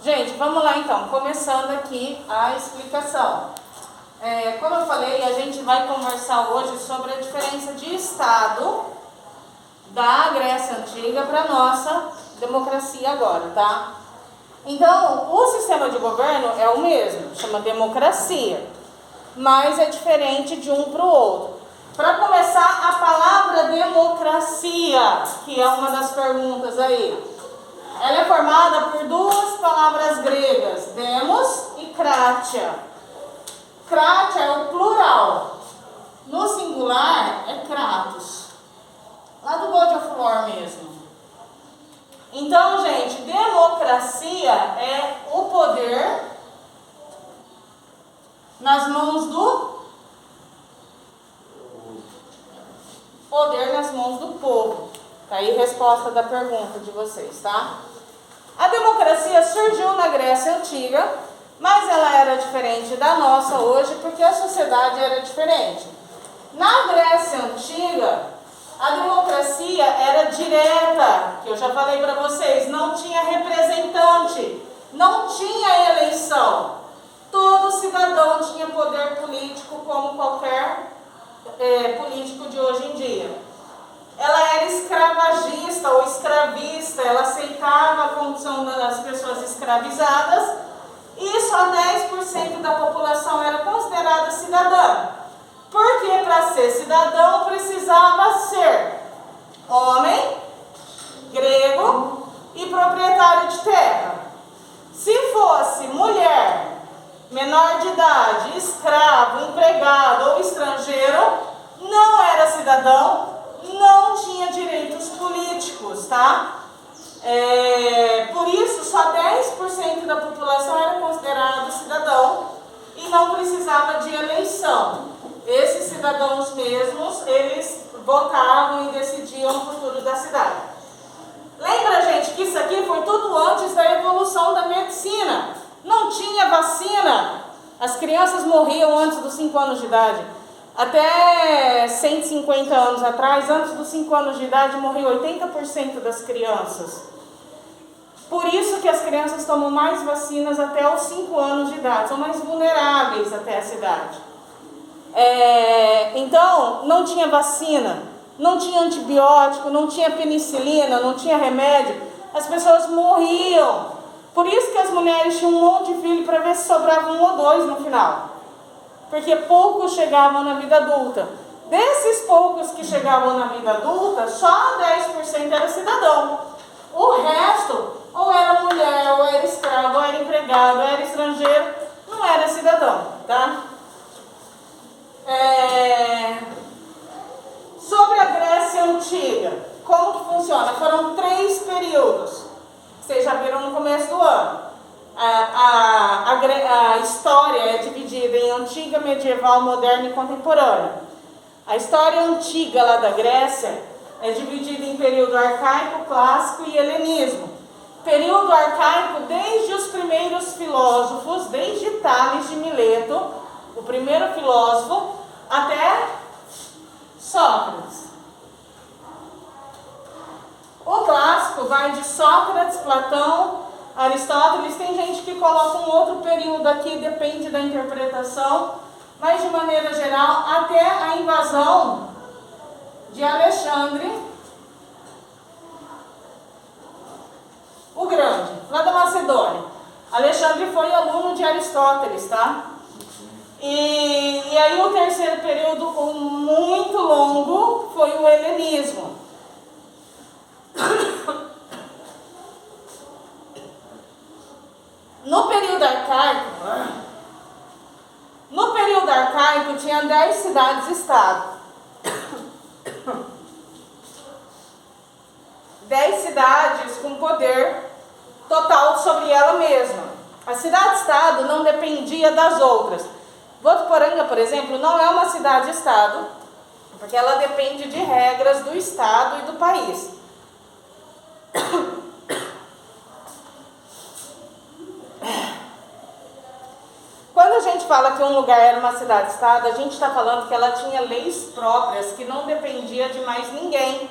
Gente, vamos lá então, começando aqui a explicação. Como eu falei, a gente vai conversar hoje sobre a diferença de Estado da Grécia Antiga para a nossa democracia agora, tá? Então, o sistema de governo é o mesmo, chama democracia, mas é diferente de um para o outro. Para começar, a palavra democracia, que é uma das perguntas aí, ela é formada por duas palavras gregas, demos e kratia. Kratia é o plural, no singular é kratos, lá do God of War mesmo. Então, gente, democracia é o poder nas mãos do povo. Tá aí a resposta da pergunta de vocês, tá? A democracia surgiu na Grécia Antiga, mas ela era diferente da nossa hoje porque a sociedade era diferente. Na Grécia Antiga, a democracia era direta, que eu já falei para vocês, não tinha representante, não tinha eleição. Todo cidadão tinha poder político como qualquer político de hoje em dia. Ela era escravagista ou escravista, ela aceitava a condição das pessoas escravizadas e só 10% da população era considerada cidadã. Porque para ser cidadão precisava ser homem, grego e proprietário de terra. Se fosse mulher, menor de idade, escravo, empregado ou estrangeiro, não era cidadão, não tinha direitos políticos, tá? Por isso, só 10% da população era considerado cidadão e não precisava de eleição. Esses cidadãos mesmos, eles votavam e decidiam o futuro da cidade. Lembra, gente, que isso aqui foi tudo antes da evolução da medicina. Não tinha vacina. As crianças morriam antes dos 5 anos de idade. Até 150 anos atrás, antes dos 5 anos de idade, morreu 80% das crianças. Por isso que as crianças tomam mais vacinas até os 5 anos de idade, são mais vulneráveis até essa idade. Então, não tinha vacina, não tinha antibiótico, não tinha penicilina, não tinha remédio, as pessoas morriam. Por isso que as mulheres tinham um monte de filho para ver se sobrava 1 ou 2 no final. Porque poucos chegavam na vida adulta. Desses poucos que chegavam na vida adulta, só 10% era cidadão. O resto, ou era mulher, ou era escravo, ou era empregado, ou era estrangeiro, não era cidadão, tá? Sobre a Grécia Antiga, como que funciona? Foram 3 períodos. Vocês já viram no começo do ano. A história é dividida em antiga, medieval, moderna e contemporânea. A história antiga lá da Grécia é dividida em período arcaico, clássico e helenismo. Período arcaico, desde os primeiros filósofos, desde Tales de Mileto, o primeiro filósofo, até Sócrates. O clássico vai de Sócrates, Platão, Aristóteles. Tem gente que coloca um outro período aqui, depende da interpretação, mas de maneira geral, até a invasão de Alexandre o Grande, lá da Macedônia. Alexandre foi aluno de Aristóteles, tá? E aí o terceiro período, muito longo, foi o helenismo. No período arcaico tinha 10 cidades-estado. 10 cidades com poder total sobre ela mesma. A cidade-estado não dependia das outras. Votuporanga, por exemplo, não é uma cidade-estado, porque ela depende de regras do estado e do país. Quando a gente fala que um lugar era uma cidade-estado, a gente está falando que ela tinha leis próprias, que não dependia de mais ninguém.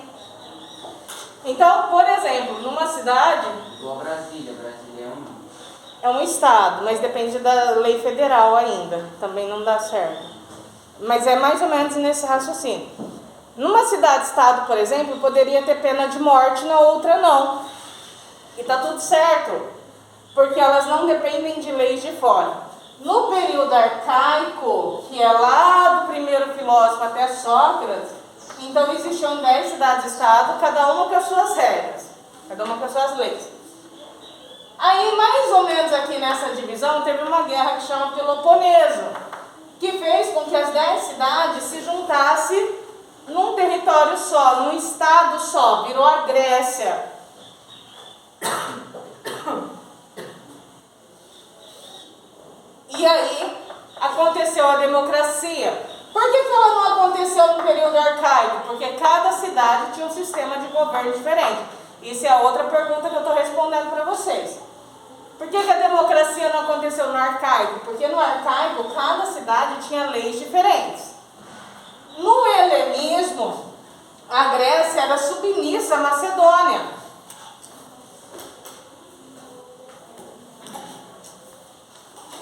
Então, por exemplo, numa cidade... Igual Brasília é um... é um estado, mas depende da lei federal ainda, também não dá certo. Mas é mais ou menos nesse raciocínio. Numa cidade-estado, por exemplo, poderia ter pena de morte, na outra não. E tá tudo certo, porque elas não dependem de leis de fora. No período arcaico, que é lá do primeiro filósofo até Sócrates, então existiam 10 cidades-estado, cada uma com as suas regras, cada uma com as suas leis. Aí, mais ou menos aqui nessa divisão, teve uma guerra que chama Peloponeso, que fez com que as 10 cidades se juntassem num território só, num estado só, virou a Grécia. E aí aconteceu a democracia. Por que ela não aconteceu no período arcaico? Porque cada cidade tinha um sistema de governo diferente. Isso é a outra pergunta que eu estou respondendo para vocês. Por que a democracia não aconteceu no arcaico? Porque no arcaico cada cidade tinha leis diferentes. No helenismo, a Grécia era submissa à Macedônia.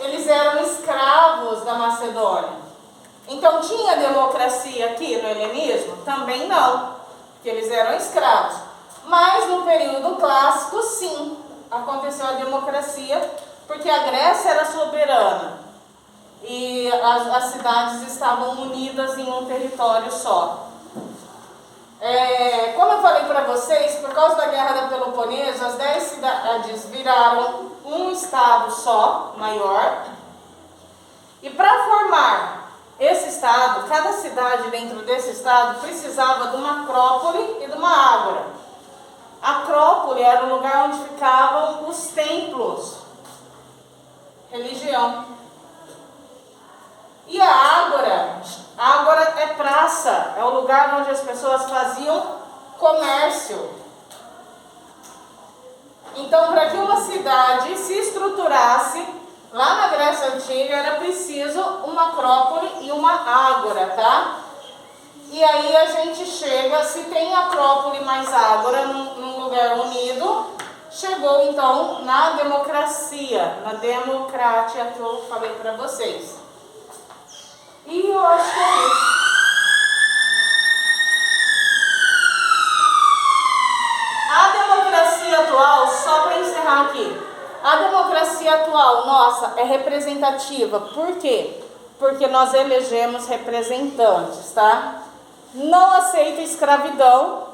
Eles eram escravos da Macedônia. Então tinha democracia aqui no helenismo? Também não, porque eles eram escravos. Mas no período clássico, sim, aconteceu a democracia, porque a Grécia era soberana e as cidades estavam unidas em um território só. Como eu falei para vocês, por causa da Guerra da Peloponeso, as 10 cidades viraram um estado só, maior. E para formar esse estado, cada cidade dentro desse estado precisava de uma acrópole e de uma ágora. A acrópole era o lugar onde ficavam os templos, religião. E a ágora é praça, é o lugar onde as pessoas faziam comércio. Então, para que uma cidade se estruturasse, lá na Grécia Antiga era preciso uma acrópole e uma ágora, tá? E aí a gente chega, se tem acrópole mais ágora num lugar unido, chegou então na democracia, na democracia que eu falei para vocês. E eu acho que é isso. A democracia atual, só para encerrar aqui, a democracia atual, nossa, é representativa. Por quê? Porque nós elegemos representantes, tá? Não aceita escravidão,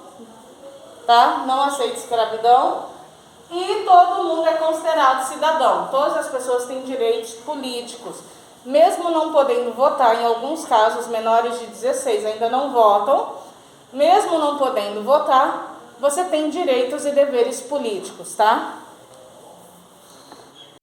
tá? Não aceita escravidão. E todo mundo é considerado cidadão. Todas as pessoas têm direitos políticos. Mesmo não podendo votar, em alguns casos, menores de 16 ainda não votam. Mesmo não podendo votar, você tem direitos e deveres políticos, tá?